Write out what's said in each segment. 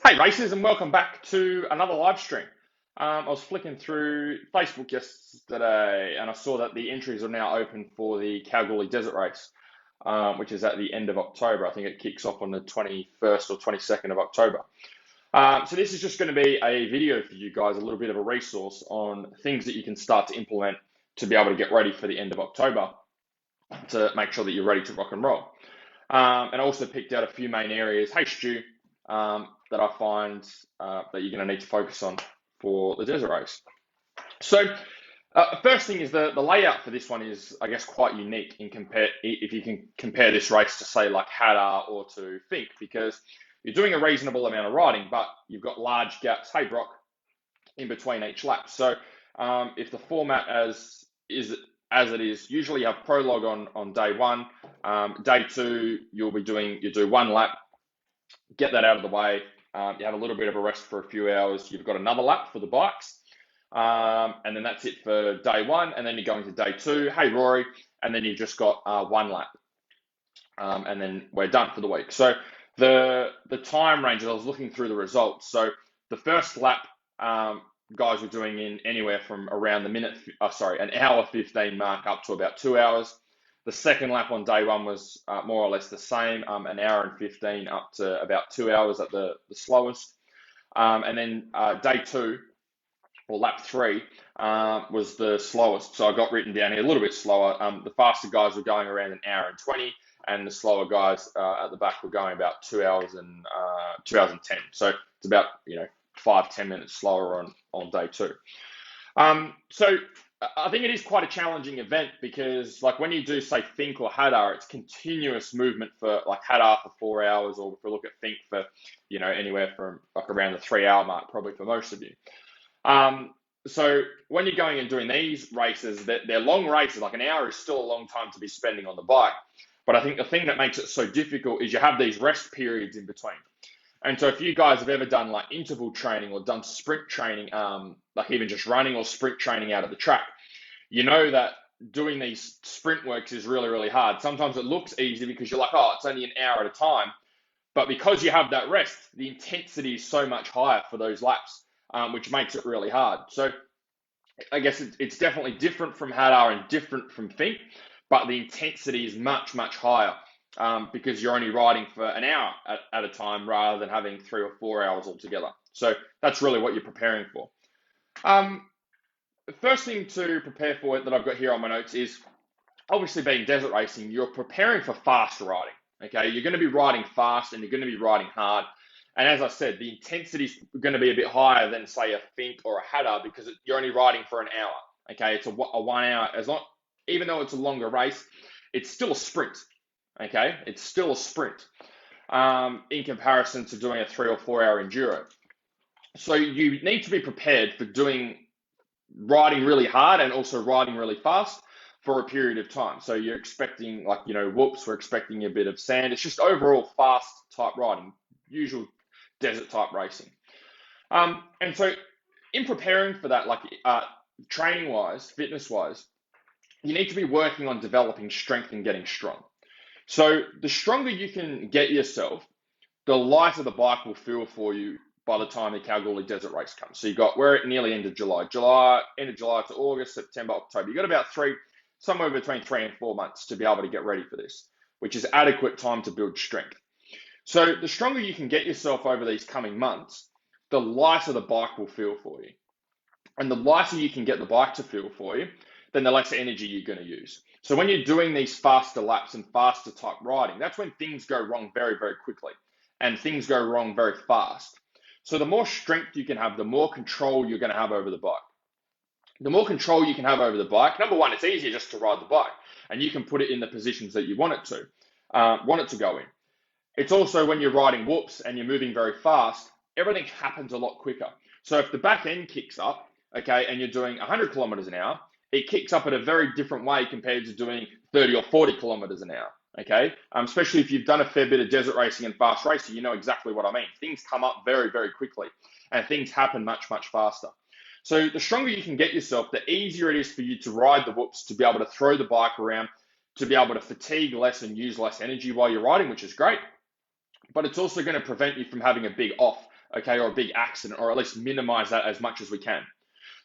Hey racers, and welcome back to another live stream. I was flicking through Facebook yesterday and I saw that the entries are now open for the Kalgoorlie Desert Race, which is at the end of October. I think it kicks off on the 21st or 22nd of October. So this is just going to be a video for you guys, a little bit of a resource on things that you can start to implement to be able to get ready for the end of October to make sure that you're ready to rock and roll. And I also picked out a few main areas. Hey Stu, that I find that you're going to need to focus on for the desert race. So first thing is the layout for this one is, I guess, quite unique if you can compare this race to say like Hattah or to Fink, because you're doing a reasonable amount of riding, but you've got large gaps, hey Brock, in between each lap. So if the format as it is, usually you have prologue on day one. Day two, you do one lap, get that out of the way. You have a little bit of a rest for a few hours. You've got another lap for the bikes. And then that's it for day one. And then you're going to day two. Hey, Rory. And then you've just got one lap. And then we're done for the week. So the time ranges, I was looking through the results. So the first lap, guys were doing in anywhere from around an hour 15 mark up to about 2 hours. The second lap on day one was more or less the same, an hour and 15 up to about 2 hours at the slowest. And then day two, or lap three, was the slowest. So I got written down here a little bit slower. The faster guys were going around an hour and 20, and the slower guys at the back were going about 2 hours and 2 hours and 10. So it's about 5-10 minutes slower on day two. So I think it is quite a challenging event because, like, when you do say Fink or Hattah, it's continuous movement for like Hattah for 4 hours, or if we look at Fink for anywhere from like around the 3 hour mark, probably for most of you. So when you're going and doing these races, they're long races. Like an hour is still a long time to be spending on the bike. But I think the thing that makes it so difficult is you have these rest periods in between. And so if you guys have ever done like interval training or done sprint training, like even just running or sprint training out at the track, you know that doing these sprint works is really, really hard. Sometimes it looks easy because you're like, oh, it's only an hour at a time. But because you have that rest, the intensity is so much higher for those laps, which makes it really hard. So I guess it's definitely different from Hattah and different from Fink, but the intensity is much, much higher because you're only riding for an hour at a time rather than having 3 or 4 hours altogether. So that's really what you're preparing for. The first thing to prepare for that I've got here on my notes is, obviously being desert racing, you're preparing for fast riding. Okay, you're going to be riding fast and you're going to be riding hard. And as I said, the intensity is going to be a bit higher than, say, a Fink or a Hattah because you're only riding for an hour. Okay, it's a 1 hour. Even though it's a longer race, it's still a sprint. Okay, it's still a sprint in comparison to doing a 3 or 4 hour enduro. So you need to be prepared for riding really hard and also riding really fast for a period of time. So you're expecting whoops, we're expecting a bit of sand. It's just overall fast type riding, usual desert type racing. And so in preparing for that, training wise, fitness wise, you need to be working on developing strength and getting strong. So the stronger you can get yourself, the lighter the bike will feel for you by the time the Kalgoorlie Desert Race comes. So we're at nearly end of July, end of July to August, September, October. You've got about somewhere between 3 and 4 months to be able to get ready for this, which is adequate time to build strength. So the stronger you can get yourself over these coming months, the lighter the bike will feel for you. And the lighter you can get the bike to feel for you, then the less energy you're going to use. So when you're doing these faster laps and faster type riding, that's when things go wrong very, very quickly and things go wrong very fast. So the more strength you can have, the more control you're going to have over the bike. The more control you can have over the bike, number one, it's easier just to ride the bike and you can put it in the positions that you want it to go in. It's also when you're riding whoops and you're moving very fast, everything happens a lot quicker. So if the back end kicks up, okay, and you're doing 100 kilometers an hour, it kicks up in a very different way compared to doing 30 or 40 kilometers an hour, okay? Especially if you've done a fair bit of desert racing and fast racing, you know exactly what I mean. Things come up very, very quickly and things happen much, much faster. So the stronger you can get yourself, the easier it is for you to ride the whoops, to be able to throw the bike around, to be able to fatigue less and use less energy while you're riding, which is great. But it's also going to prevent you from having a big off okay, or a big accident, or at least minimize that as much as we can.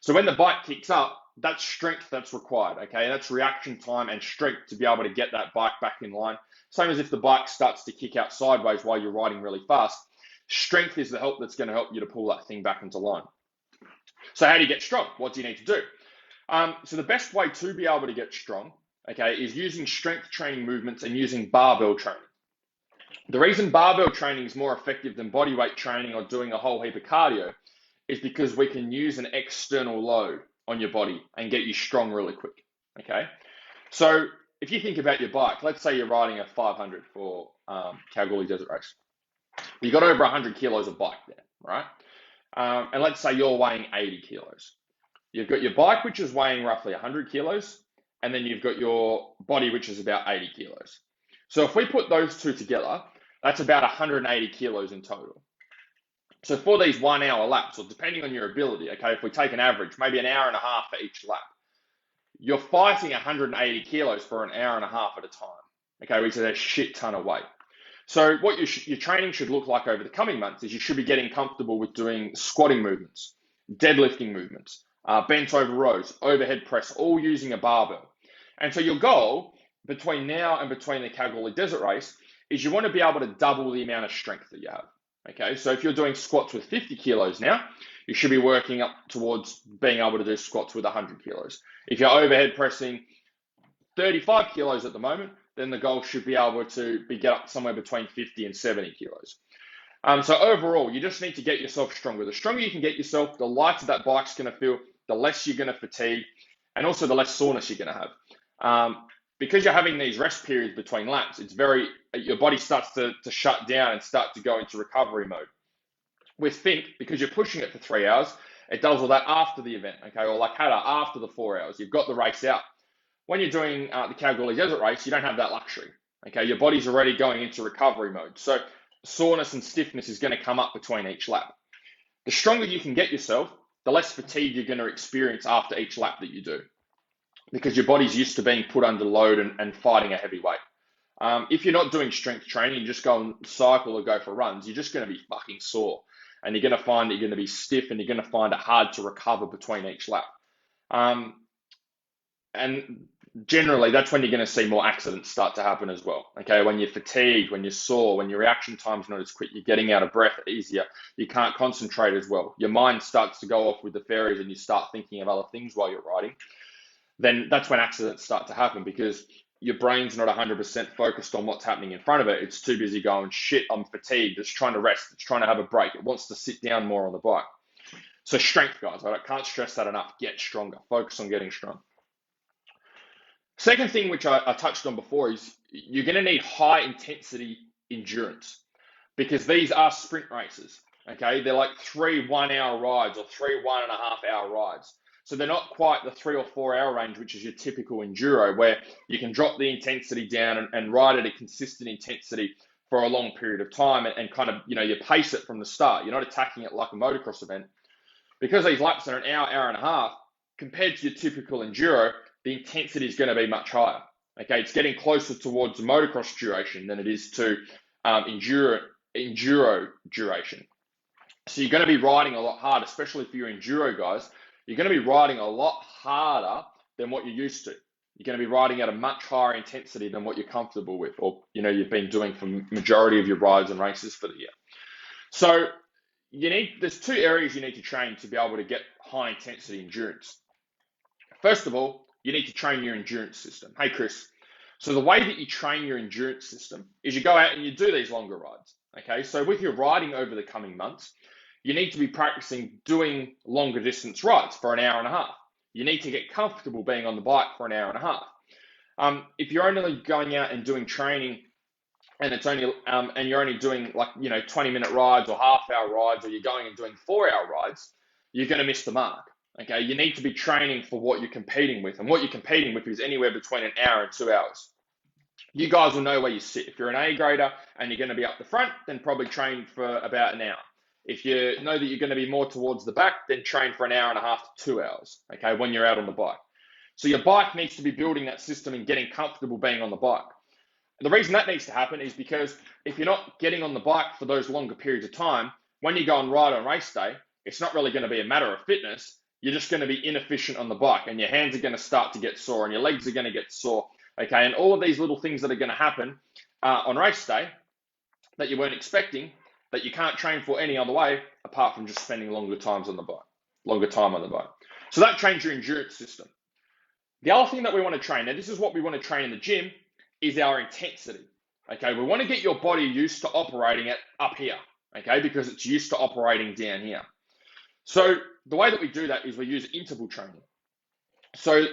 So when the bike kicks up, that's strength that's required, okay? That's reaction time and strength to be able to get that bike back in line. Same as if the bike starts to kick out sideways while you're riding really fast. Strength is the help that's going to help you to pull that thing back into line. So how do you get strong? What do you need to do? So the best way to be able to get strong, okay, is using strength training movements and using barbell training. The reason barbell training is more effective than bodyweight training or doing a whole heap of cardio is because we can use an external load on your body and get you strong really quick, okay? So if you think about your bike, let's say you're riding a 500 for Kalgoorlie Desert Race. You've got over 100 kilos of bike there, right? And let's say you're weighing 80 kilos. You've got your bike, which is weighing roughly 100 kilos, and then you've got your body, which is about 80 kilos. So if we put those two together, that's about 180 kilos in total. So for these 1 hour laps, or depending on your ability, okay, if we take an average, maybe an hour and a half for each lap, you're fighting 180 kilos for an hour and a half at a time, okay, which is a shit ton of weight. So what your training should look like over the coming months is you should be getting comfortable with doing squatting movements, deadlifting movements, bent over rows, overhead press, all using a barbell. And so your goal between now and between the Kalgoorlie Desert Race is you want to be able to double the amount of strength that you have. Okay, so if you're doing squats with 50 kilos now, you should be working up towards being able to do squats with 100 kilos. If you're overhead pressing 35 kilos at the moment, then the goal should be able to get up somewhere between 50 and 70 kilos. So overall, you just need to get yourself stronger. The stronger you can get yourself, the lighter that bike's going to feel, the less you're going to fatigue, and also the less soreness you're going to have. Because you're having these rest periods between laps, your body starts to shut down and start to go into recovery mode. With Think, because you're pushing it for 3 hours, it does all that after the event, okay? Or like Hatta, after the 4 hours, you've got the race out. When you're doing the Kalgoorlie Desert Race, you don't have that luxury, okay? Your body's already going into recovery mode. So soreness and stiffness is going to come up between each lap. The stronger you can get yourself, the less fatigue you're going to experience after each lap that you do, because your body's used to being put under load and fighting a heavy weight. If you're not doing strength training, you just go and cycle or go for runs, you're just going to be fucking sore. And you're going to find that you're going to be stiff, and you're going to find it hard to recover between each lap. And generally, that's when you're going to see more accidents start to happen as well. Okay, when you're fatigued, when you're sore, when your reaction time's not as quick, you're getting out of breath easier, you can't concentrate as well. Your mind starts to go off with the fairies, and you start thinking of other things while you're riding. Then that's when accidents start to happen, because your brain's not 100% focused on what's happening in front of it. It's too busy going, shit, I'm fatigued. It's trying to rest. It's trying to have a break. It wants to sit down more on the bike. So strength, guys, I can't stress that enough. Get stronger. Focus on getting strong. Second thing, which I touched on before, is you're going to need high intensity endurance, because these are sprint races. Okay, they're like 3 1 hour rides or 3 1.5 hour rides. So they're not quite the 3 or 4 hour range, which is your typical enduro, where you can drop the intensity down and ride at a consistent intensity for a long period of time and kind of, you pace it from the start. You're not attacking it like a motocross event. Because these laps are an hour, hour and a half, compared to your typical enduro, the intensity is going to be much higher. Okay, it's getting closer towards motocross duration than it is to enduro duration. So you're going to be riding a lot harder, especially for your enduro guys. You're going to be riding a lot harder than what you're used to. You're going to be riding at a much higher intensity than what you're comfortable with, or you've been doing for majority of your rides and races for the year. So there's 2 areas you need to train to be able to get high intensity endurance. First of all, you need to train your endurance system. Hey, Chris. So the way that you train your endurance system is you go out and you do these longer rides. Okay, so with your riding over the coming months, you need to be practicing doing longer distance rides for an hour and a half. You need to get comfortable being on the bike for an hour and a half. If you're only going out and doing training and it's only and you're only doing 20-minute rides or half-hour rides, or you're going and doing 4-hour rides, you're going to miss the mark. Okay, you need to be training for what you're competing with, and what you're competing with is anywhere between an hour and 2 hours. You guys will know where you sit. If you're an A grader and you're going to be up the front, then probably train for about an hour. If you know that you're going to be more towards the back, then train for an hour and a half to 2 hours, okay, when you're out on the bike. So your bike needs to be building that system and getting comfortable being on the bike. The reason that needs to happen is because if you're not getting on the bike for those longer periods of time, when you go and ride on race day, it's not really going to be a matter of fitness. You're just going to be inefficient on the bike, and your hands are going to start to get sore, and your legs are going to get sore. Okay, and all of these little things that are going to happen on race day that you weren't expecting, that you can't train for any other way apart from just spending longer time on the bike. So that trains your endurance system. The other thing that we want to train, now this is what we want to train in the gym, is our intensity. Okay, we want to get your body used to operating it up here, okay, because it's used to operating down here. So the way that we do that is we use interval training. So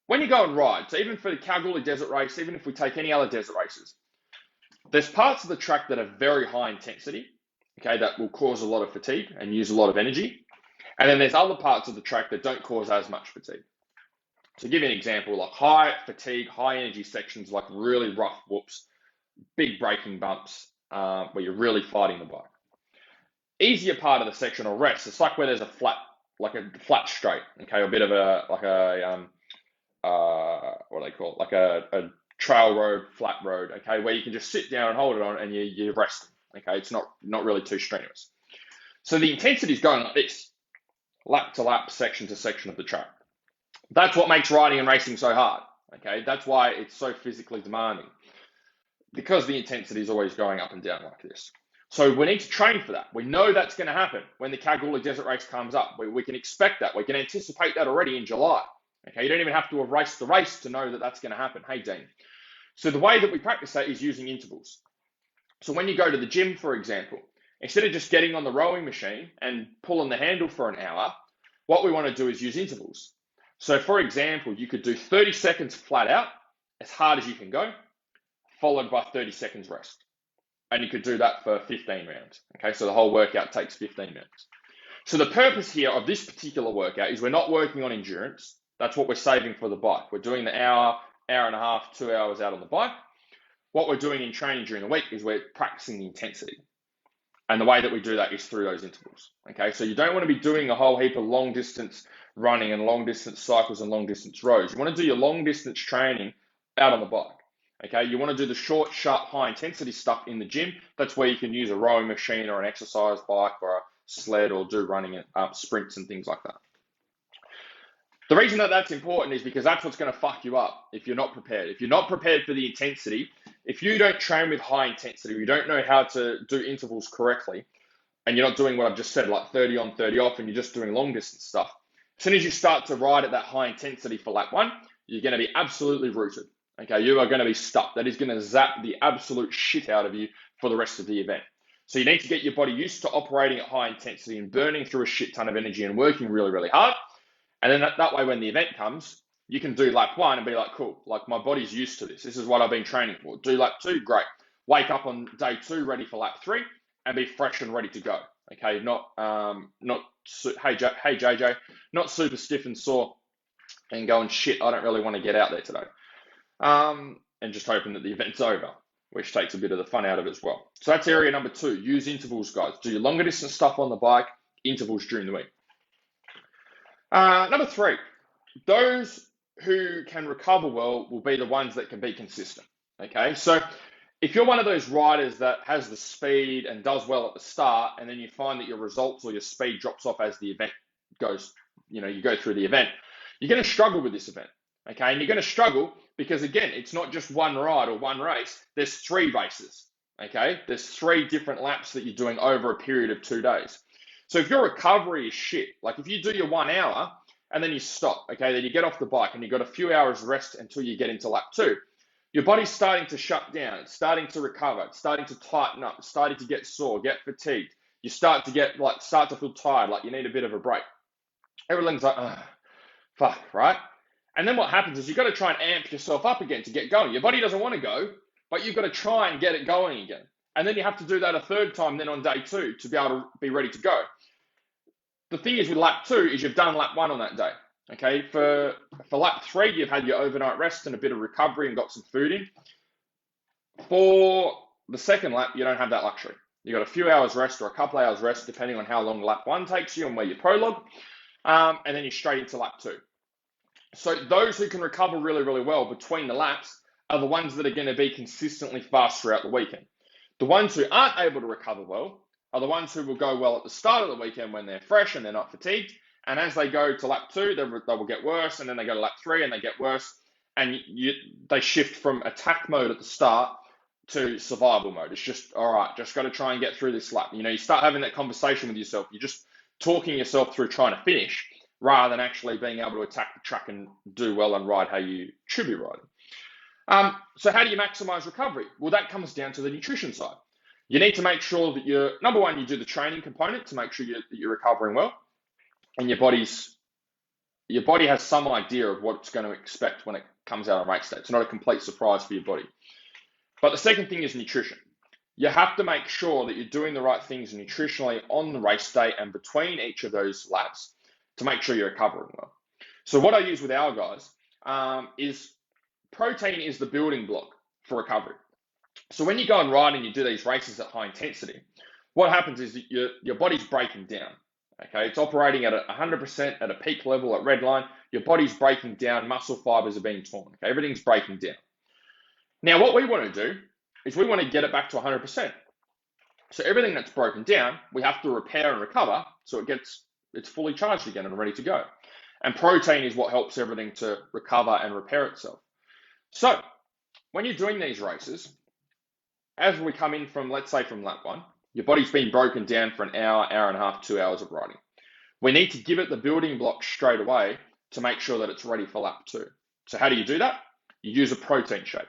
when you go and ride, so even for the Kalgoorlie Desert Race, even if we take any other desert races, there's parts of the track that are very high intensity, okay, that will cause a lot of fatigue and use a lot of energy. And then there's other parts of the track that don't cause as much fatigue. So to give you an example, like high fatigue, high energy sections, like really rough whoops, big braking bumps, where you're really fighting the bike. Easier part of the section or rest, it's like where there's a flat straight, okay, or a bit of what do they call it, like a trail road, flat road, okay, where you can just sit down and hold it on and you're resting, okay, it's not really too strenuous. So the intensity is going like this, lap to lap, section to section of the track. That's what makes riding and racing so hard, okay, that's why it's so physically demanding, because the intensity is always going up and down like this. So we need to train for that. We know that's going to happen when the Kalgoorlie Desert Race comes up. We can expect that. We can anticipate that already in July. Okay, you don't even have to have raced the race to know that that's going to happen. Hey, Dean. So the way that we practice that is using intervals. So when you go to the gym, for example, instead of just getting on the rowing machine and pulling the handle for an hour, what we want to do is use intervals. So for example, you could do 30 seconds flat out, as hard as you can go, followed by 30 seconds rest. And you could do that for 15 rounds. Okay, so the whole workout takes 15 minutes. So the purpose here of this particular workout is we're not working on endurance. That's what we're saving for the bike. We're doing the hour and a half, 2 hours out on the bike. What we're doing in training during the week is we're practicing the intensity. And the way that we do that is through those intervals. Okay, so you don't want to be doing a whole heap of long distance running and long distance cycles and long distance rows. You want to do your long distance training out on the bike. Okay, you want to do the short, sharp, high intensity stuff in the gym. That's where you can use a rowing machine or an exercise bike or a sled or do running sprints and things like that. The reason that that's important is because that's what's going to fuck you up if you're not prepared. If you're not prepared for the intensity, if you don't train with high intensity, you don't know how to do intervals correctly, and you're not doing what I've just said, like 30 on, 30 off, and you're just doing long distance stuff, as soon as you start to ride at that high intensity for lap one, you're going to be absolutely rooted. Okay, you are going to be stuck. That is going to zap the absolute shit out of you for the rest of the event. So you need to get your body used to operating at high intensity and burning through a shit ton of energy and working really, really hard. And then that way, when the event comes, you can do lap one and be like, cool, like my body's used to this. This is what I've been training for. Do lap two, great. Wake up on day two, ready for lap three, and be fresh and ready to go. Okay, hey JJ, not super stiff and sore and going, shit, I don't really want to get out there today. And just hoping that the event's over, which takes a bit of the fun out of it as well. So that's area number 2. Use intervals, guys. Do your longer distance stuff on the bike, intervals during the week. Number 3, those who can recover well will be the ones that can be consistent. Okay, so if you're one of those riders that has the speed and does well at the start, and then you find that your results or your speed drops off as the event goes, you go through the event, you're going to struggle with this event. Okay, and you're going to struggle because, again, it's not just one ride or one race. There's 3 races, okay? There's 3 different laps that you're doing over a period of 2 days. So if your recovery is shit, like if you do your 1 hour and then you stop, okay, then you get off the bike and you've got a few hours rest until you get into lap 2, your body's starting to shut down. It's starting to recover. It's starting to tighten up. It's starting to get sore, get fatigued. You start to feel tired, like you need a bit of a break. Everything's like, fuck, right? And then what happens is you've got to try and amp yourself up again to get going. Your body doesn't want to go, but you've got to try and get it going again. And then you have to do that a third time then on day 2 to be able to be ready to go. The thing is with lap 2 is you've done lap 1 on that day. Okay, for lap 3, you've had your overnight rest and a bit of recovery and got some food in. For the second lap, you don't have that luxury. You've got a few hours rest or a couple hours rest, depending on how long lap 1 takes you and where you prologue. And then you're straight into lap 2. So those who can recover really, really well between the laps are the ones that are going to be consistently fast throughout the weekend. The ones who aren't able to recover well are the ones who will go well at the start of the weekend when they're fresh and they're not fatigued. And as they go to lap 2, they will get worse, and then they go to lap 3 and they get worse. And they shift from attack mode at the start to survival mode. It's just, all right, just got to try and get through this lap. You start having that conversation with yourself. You're just talking yourself through trying to finish rather than actually being able to attack the track and do well and ride how you should be riding. So how do you maximize recovery? Well, that comes down to the nutrition side. You need to make sure that number one, you do the training component to make sure that you're recovering well, and your body has some idea of what it's going to expect when it comes out on race day. It's not a complete surprise for your body. But the second thing is nutrition. You have to make sure that you're doing the right things nutritionally on the race day and between each of those laps to make sure you're recovering well. So what I use with our guys is protein is the building block for recovery. So when you go and ride and you do these races at high intensity, what happens is that your body's breaking down. Okay, it's operating at 100% at a peak level at red line. Your body's breaking down, muscle fibers are being torn. Okay, everything's breaking down. Now, what we want to do is we want to get it back to 100%. So everything that's broken down, we have to repair and recover so it's fully charged again and ready to go. And protein is what helps everything to recover and repair itself. So when you're doing these races, as we come in from, let's say from lap 1, your body's been broken down for an hour, hour and a half, 2 hours of riding. We need to give it the building blocks straight away to make sure that it's ready for lap 2. So how do you do that? You use a protein shake.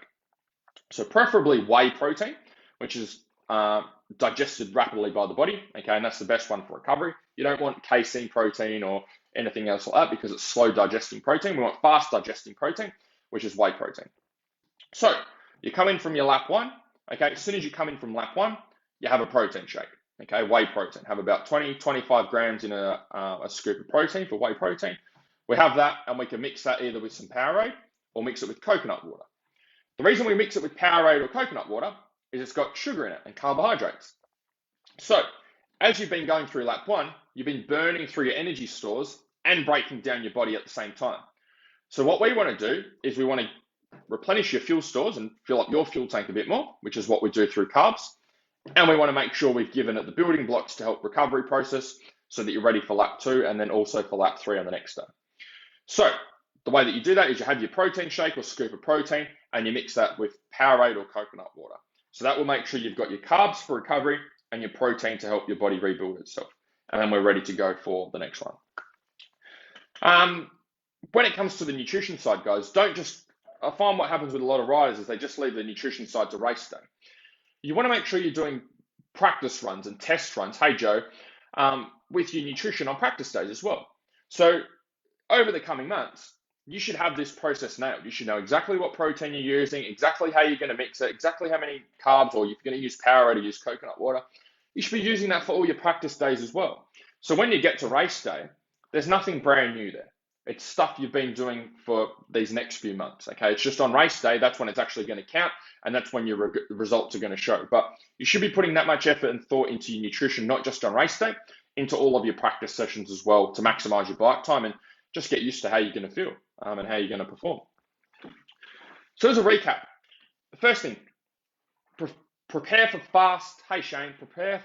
So preferably whey protein, which is digested rapidly by the body, okay, and that's the best one for recovery. You don't want casein protein or anything else like that because it's slow digesting protein. We want fast digesting protein, which is whey protein. So you come in from your lap 1, okay, as soon as you come in from lap 1, you have a protein shake, okay, whey protein. Have about 20-25 grams in a scoop of protein for whey protein. We have that, and we can mix that either with some Powerade or mix it with coconut water. The reason we mix it with Powerade or coconut water is it's got sugar in it and carbohydrates. So as you've been going through lap 1, you've been burning through your energy stores and breaking down your body at the same time. So what we want to do is we want to replenish your fuel stores and fill up your fuel tank a bit more, which is what we do through carbs. And we want to make sure we've given it the building blocks to help recovery process so that you're ready for lap 2 and then also for lap 3 on the next day. So the way that you do that is you have your protein shake or scoop of protein and you mix that with Powerade or coconut water. So that will make sure you've got your carbs for recovery and your protein to help your body rebuild itself. And then we're ready to go for the next one. When it comes to the nutrition side, guys, I find what happens with a lot of riders is they just leave the nutrition side to race day. You want to make sure you're doing practice runs and test runs, hey Joe, with your nutrition on practice days as well. So over the coming months, you should have this process nailed. You should know exactly what protein you're using, exactly how you're going to mix it, exactly how many carbs, or you're going to use Powerade or use coconut water. You should be using that for all your practice days as well. So when you get to race day, there's nothing brand new there. It's stuff you've been doing for these next few months, okay? It's just on race day, that's when it's actually going to count, and that's when your results are going to show. But you should be putting that much effort and thought into your nutrition, not just on race day, into all of your practice sessions as well to maximize your bike time and just get used to how you're going to feel and how you're going to perform. So as a recap, the first thing, prepare for fast, hey Shane, prepare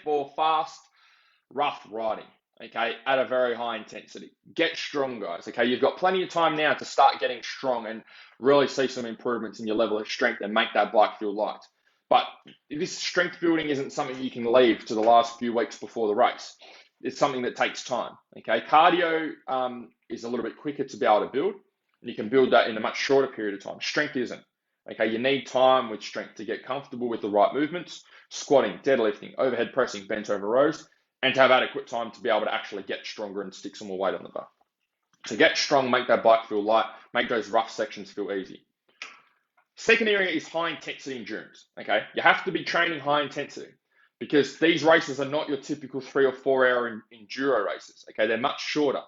for fast, rough riding. Okay, at a very high intensity. Get strong, guys. Okay, you've got plenty of time now to start getting strong and really see some improvements in your level of strength and make that bike feel light. But this strength building isn't something you can leave to the last few weeks before the race. It's something that takes time. Okay, cardio is a little bit quicker to be able to build, and you can build that in a much shorter period of time. Strength isn't. Okay, you need time with strength to get comfortable with the right movements, squatting, deadlifting, overhead pressing, bent over rows, and to have adequate time to be able to actually get stronger and stick some more weight on the bar. So get strong, make that bike feel light, make those rough sections feel easy. Second area is high intensity endurance, okay? You have to be training high intensity because these races are not your typical 3 or 4 hour enduro races, okay? They're much shorter.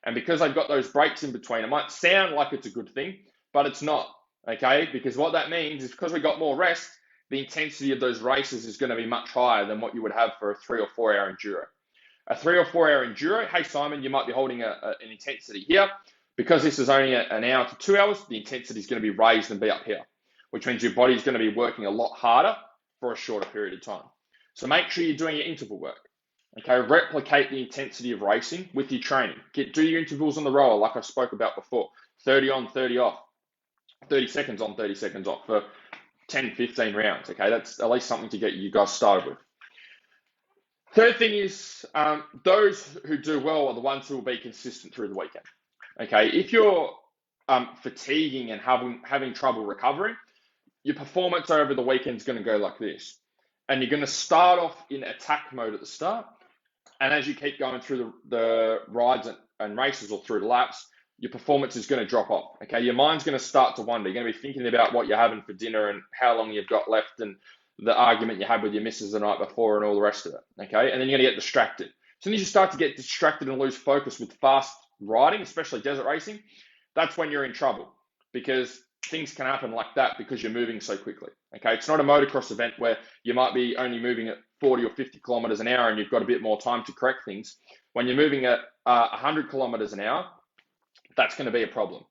And because they've got those breaks in between, it might sound like it's a good thing, but it's not, okay? Because what that means is because we got more rest, the intensity of those races is going to be much higher than what you would have for a 3 or 4 hour enduro. A 3 or 4 hour enduro, hey Simon, you might be holding an intensity here. Because this is only an hour to 2 hours, the intensity is going to be raised and be up here, which means your body is going to be working a lot harder for a shorter period of time. So make sure you're doing your interval work. Okay, replicate the intensity of racing with your training. Do your intervals on the rower like I spoke about before. 30 on, 30 off, 30 seconds on, 30 seconds off for 10, 15 rounds. Okay, that's at least something to get you guys started with. Third thing is those who do well are the ones who will be consistent through the weekend. Okay, if you're fatiguing and having trouble recovering, your performance over the weekend is going to go like this. And you're going to start off in attack mode at the start. And as you keep going through the rides and races or through the laps, your performance is going to drop off. Okay, your mind's going to start to wander. You're going to be thinking about what you're having for dinner and how long you've got left and the argument you had with your missus the night before and all the rest of it. Okay, and then you're going to get distracted. As soon as you start to get distracted and lose focus with fast riding, especially desert racing, that's when you're in trouble, because things can happen like that because you're moving so quickly. Okay, it's not a motocross event where you might be only moving at 40 or 50 kilometers an hour and you've got a bit more time to correct things. When you're moving at 100 kilometers an hour, that's going to be a problem.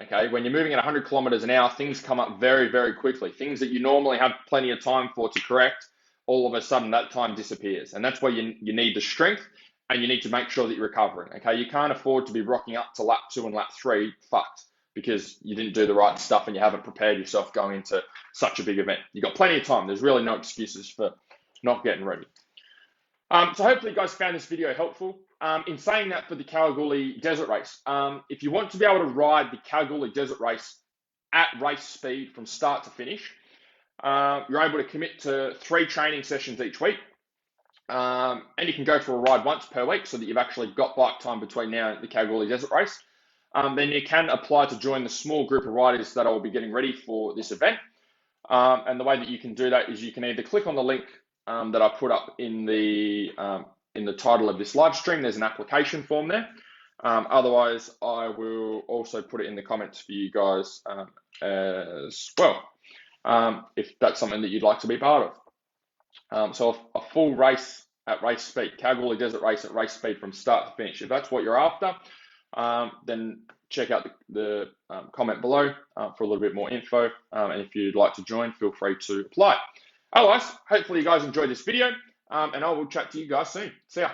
Okay, when you're moving at 100 kilometers an hour, things come up very, very quickly. Things that you normally have plenty of time for to correct, all of a sudden that time disappears. And that's where you need the strength and you need to make sure that you're recovering. Okay, you can't afford to be rocking up to lap 2 and lap 3 fucked because you didn't do the right stuff and you haven't prepared yourself going into such a big event. You've got plenty of time. There's really no excuses for not getting ready. So hopefully you guys found this video helpful. In saying that, for the Kalgoorlie Desert Race, if you want to be able to ride the Kalgoorlie Desert Race at race speed from start to finish, you're able to commit to 3 training sessions each week. And you can go for a ride once per week so that you've actually got bike time between now and the Kalgoorlie Desert Race. Then you can apply to join the small group of riders that I will be getting ready for this event. And the way that you can do that is you can either click on the link that I put up in the title of this live stream. There's an application form there. Otherwise, I will also put it in the comments for you guys as well, if that's something that you'd like to be part of. So a full race at race speed, Kalgoorlie Desert Race at race speed from start to finish. If that's what you're after, then check out the comment below for a little bit more info. And if you'd like to join, feel free to apply. Otherwise, hopefully you guys enjoyed this video, and I will chat to you guys soon. See ya.